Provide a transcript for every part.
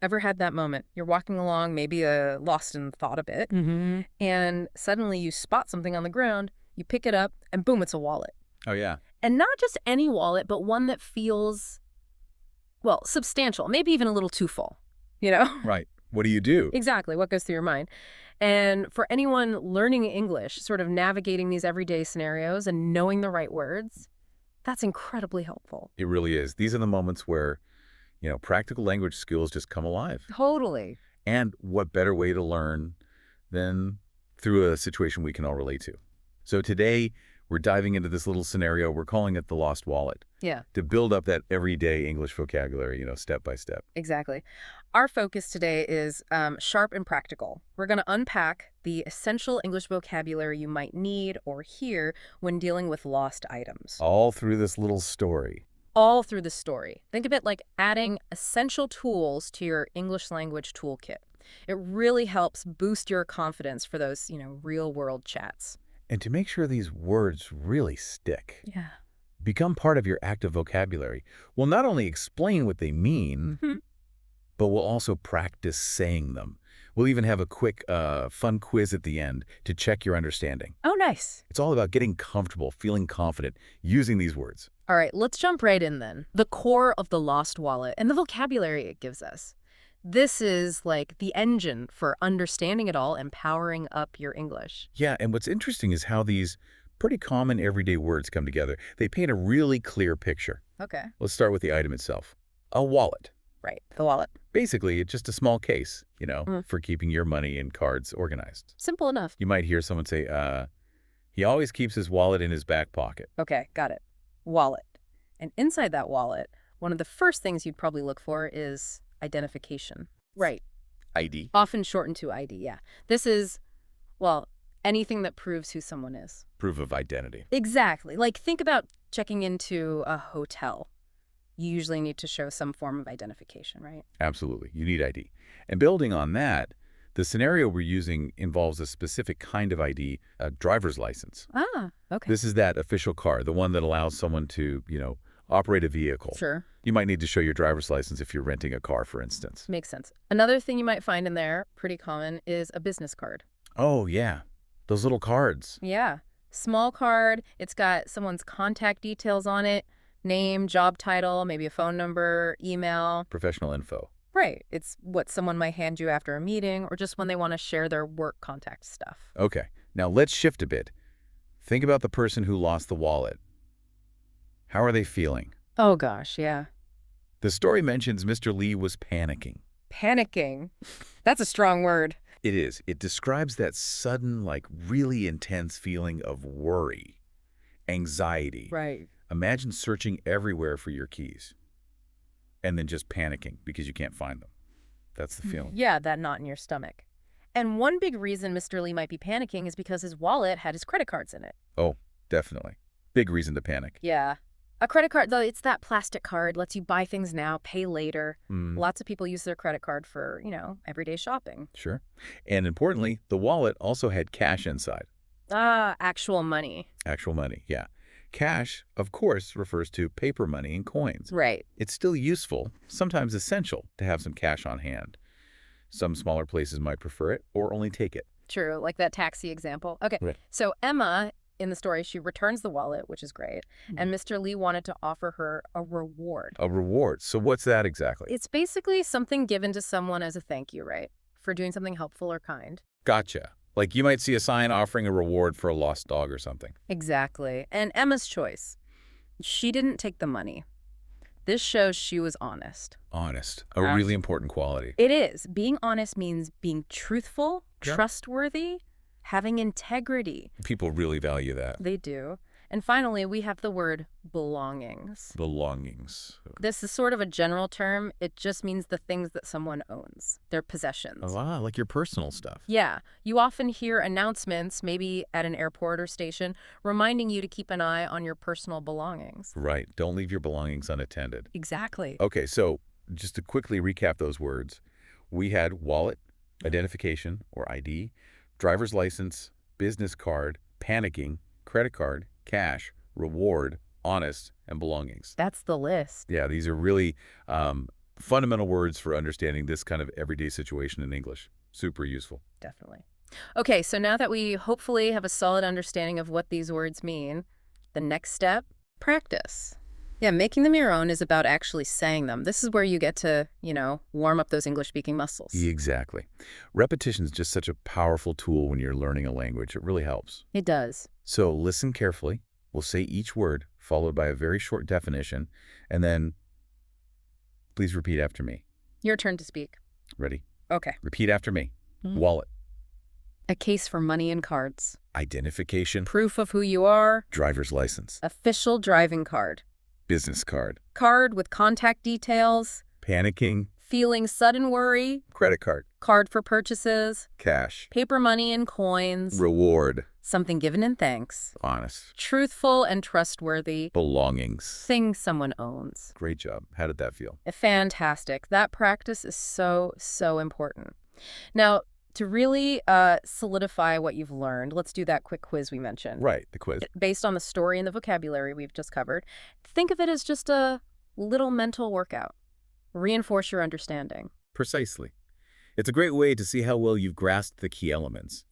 Ever had that moment? You're walking along, maybe lost in thought a bit, Hmm. and suddenly you spot something on the ground, you pick it up, and boom, it's a wallet. Oh, yeah. And not just any wallet, but one that feels, well, substantial, maybe even a little too full, you know? Right. What do you do? Exactly, what goes through your mind. And for anyone learning English, sort of navigating these everyday scenarios and knowing the right words, that's incredibly helpful. It really is. These are the moments where, practical language skills just come alive. Totally. And what better way to learn than through a situation we can all relate to? So today, we're diving into this little scenario. We're calling it the lost wallet Yeah. to build up that everyday English vocabulary, step by step. Exactly. Our focus today is sharp and practical. We're going to unpack the essential English vocabulary you might need or hear when dealing with lost items. All through this little story. All through the story. Think of it like adding essential tools to your English language toolkit. It really helps boost your confidence for those, real world chats. And to make sure these words really stick, Yeah. become part of your active vocabulary, we'll not only explain what they mean, Hmm. but we'll also practice saying them. We'll even have a quick, fun quiz at the end to check your understanding. Oh, nice. It's all about getting comfortable, feeling confident, using these words. All right, let's jump right in then. The core of the lost wallet and the vocabulary it gives us. This is like the engine for understanding it all and powering up your English. Yeah, and what's interesting is how these pretty common everyday words come together. They paint a really clear picture. Okay. Let's start with the item itself. A wallet. Right, the wallet. Basically, it's just a small case, Mm. for keeping your money and cards organized. Simple enough. You might hear someone say, he always keeps his wallet in his back pocket. Okay, got it. Wallet. And inside that wallet, one of the first things you'd probably look for is identification. Right. ID. Often shortened to ID, yeah. This is, well, anything that proves who someone is. Proof of identity. Exactly. Like, think about checking into a hotel. You usually need to show some form of identification, right? Absolutely. You need ID. And building on that, the scenario we're using involves a specific kind of ID, a driver's license. Ah, okay. This is that official card, the one that allows someone to, operate a vehicle. Sure. You might need to show your driver's license if you're renting a car, for instance. Makes sense. Another thing you might find in there, pretty common, is a business card. Oh, yeah. Those little cards. Yeah. Small card. It's got someone's contact details on it, name, job title, maybe a phone number, email. Professional info. Right. It's what someone might hand you after a meeting or just when they want to share their work contact stuff. Okay. Now let's shift a bit. Think about the person who lost the wallet. How are they feeling? Oh, gosh, yeah. The story mentions Mr. Lee was panicking. Panicking. That's a strong word. It is. It describes that sudden, really intense feeling of worry, anxiety. Right. Imagine searching everywhere for your keys and then just panicking because you can't find them. That's the feeling. Yeah, that knot in your stomach. And one big reason Mr. Lee might be panicking is because his wallet had his credit cards in it. Oh, definitely. Big reason to panic. Yeah. A credit card, though, it's that plastic card, lets you buy things now, pay later. Mm, Lots of people use their credit card for, everyday shopping. sure. And importantly, the wallet also had cash inside. Ah, actual money. Actual money, yeah. Cash, of course, refers to paper money and coins. Right. It's still useful, sometimes essential, to have some cash on hand. Some smaller places might prefer it or only take it. True, like that taxi example. Okay, Right. so Emma, in the story, she returns the wallet, which is great, and Mr. Lee wanted to offer her a reward. A reward. So what's that exactly? It's basically something given to someone as a thank you, right? For doing something helpful or kind. Gotcha. Like you might see a sign offering a reward for a lost dog or something. Exactly. And Emma's choice. She didn't take the money. This shows she was honest. Honest. A really important quality. It is. Being honest means being truthful, Yep. trustworthy, having integrity. People really value that. They do. And finally, we have the word belongings. Belongings. This is sort of a general term. It just means the things that someone owns, their possessions. Oh, wow, like your personal stuff. Yeah, you often hear announcements, maybe at an airport or station, reminding you to keep an eye on your personal belongings. Right. Don't leave your belongings unattended. Exactly. Okay, so just to quickly recap those words, we had wallet, identification or ID, driver's license, business card, panicking, credit card, cash, reward, honest, and belongings. That's the list. Yeah, these are really Fundamental words for understanding this kind of everyday situation in English. Super useful. Definitely. Okay, so now that we hopefully have a solid understanding of what these words mean, the next step, practice. Yeah, making them your own is about actually saying them. This is where you get to, warm up those English-speaking muscles. Exactly. Repetition is just such a powerful tool when you're learning a language. It really helps. It does. So listen carefully. We'll say each word, followed by a very short definition, and then please repeat after me. Your turn to speak. Ready? Okay. Repeat after me. Mhm. Wallet. A case for money and cards. Identification. Proof of who you are. Driver's license. Official driving card. Business card. Card with contact details. Panicking. Feeling sudden worry. Credit card. Card for purchases. Cash. Paper money and coins. Reward. Something given in thanks. Honest. Truthful and trustworthy. Belongings. Thing someone owns. Great job. How did that feel? Fantastic. That practice is so, so important. Now, to really solidify what you've learned, let's do that quick quiz we mentioned. Right, the quiz. Based on the story and the vocabulary we've just covered, think of it as just a little mental workout. Reinforce your understanding. Precisely. It's a great way to see how well you've grasped the key elements,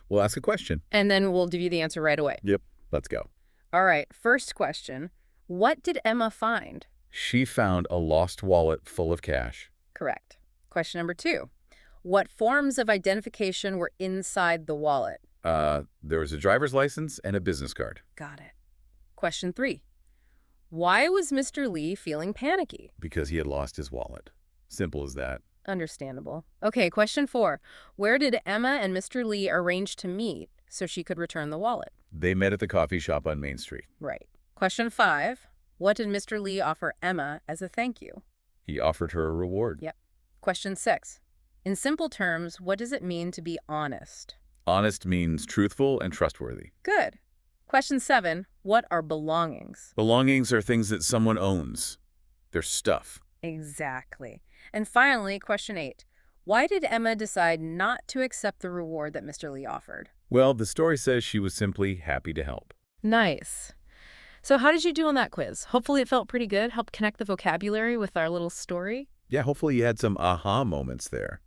We'll ask a question. And then we'll give you the answer right away. Yep. Let's go. All right, first question. What did Emma find? She found a lost wallet full of cash. Correct. Question number 2. What forms of identification were inside the wallet? There was a driver's license and a business card. Got it. Question 3. Why was Mr. Lee feeling panicky? Because he had lost his wallet. Simple as that. Understandable. Okay, question 4. Where did Emma and Mr. Lee arrange to meet so she could return the wallet? They met at the coffee shop on Main Street. Right. Question 5. What did Mr. Lee offer Emma as a thank you? He offered her a reward. Yep. Question 6. In simple terms, what does it mean to be honest? Honest means truthful and trustworthy. Good. Question 7. What are belongings? Belongings are things that someone owns. They're stuff. Exactly. And finally, question 8. Why did Emma decide not to accept the reward that Mr. Lee offered? Well, the story says she was simply happy to help. Nice. So how did you do on that quiz? Hopefully it felt pretty good. Helped connect the vocabulary with our little story. Yeah, hopefully you had some aha moments there.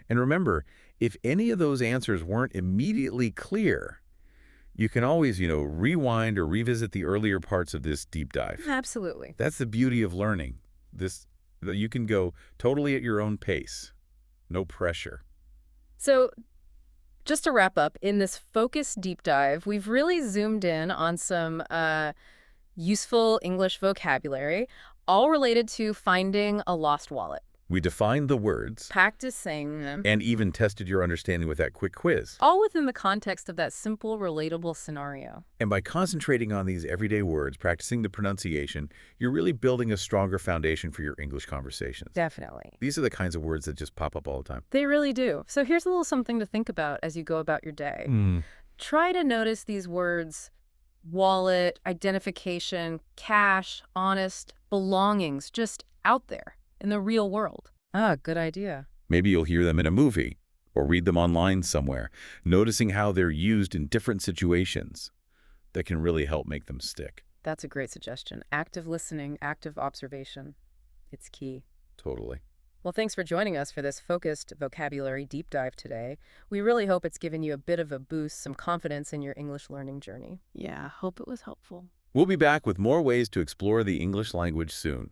And remember, if any of those answers weren't immediately clear, you can always, rewind or revisit the earlier parts of this deep dive. Absolutely. That's the beauty of learning. You can go totally at your own pace. No pressure. So just to wrap up, in this focused deep dive, we've really zoomed in on some useful English vocabulary, all related to finding a lost wallet. We defined the words Practice saying them. and even tested your understanding with that quick quiz. All within the context of that simple, relatable scenario. And by concentrating on these everyday words, practicing the pronunciation, you're really building a stronger foundation for your English conversations. Definitely. These are the kinds of words that just pop up all the time. They really do. So here's a little something to think about as you go about your day. Try to notice these words: wallet, identification, cash, honest, belongings, just out there in the real world. Ah, good idea. Maybe you'll hear them in a movie or read them online somewhere, noticing how they're used in different situations. That can really help make them stick. That's a great suggestion. Active listening, active observation. It's key. Totally. Well, thanks for joining us for this focused vocabulary deep dive today. We really hope it's given you a bit of a boost, some confidence in your English learning journey. Yeah, hope it was helpful. We'll be back with more ways to explore the English language soon.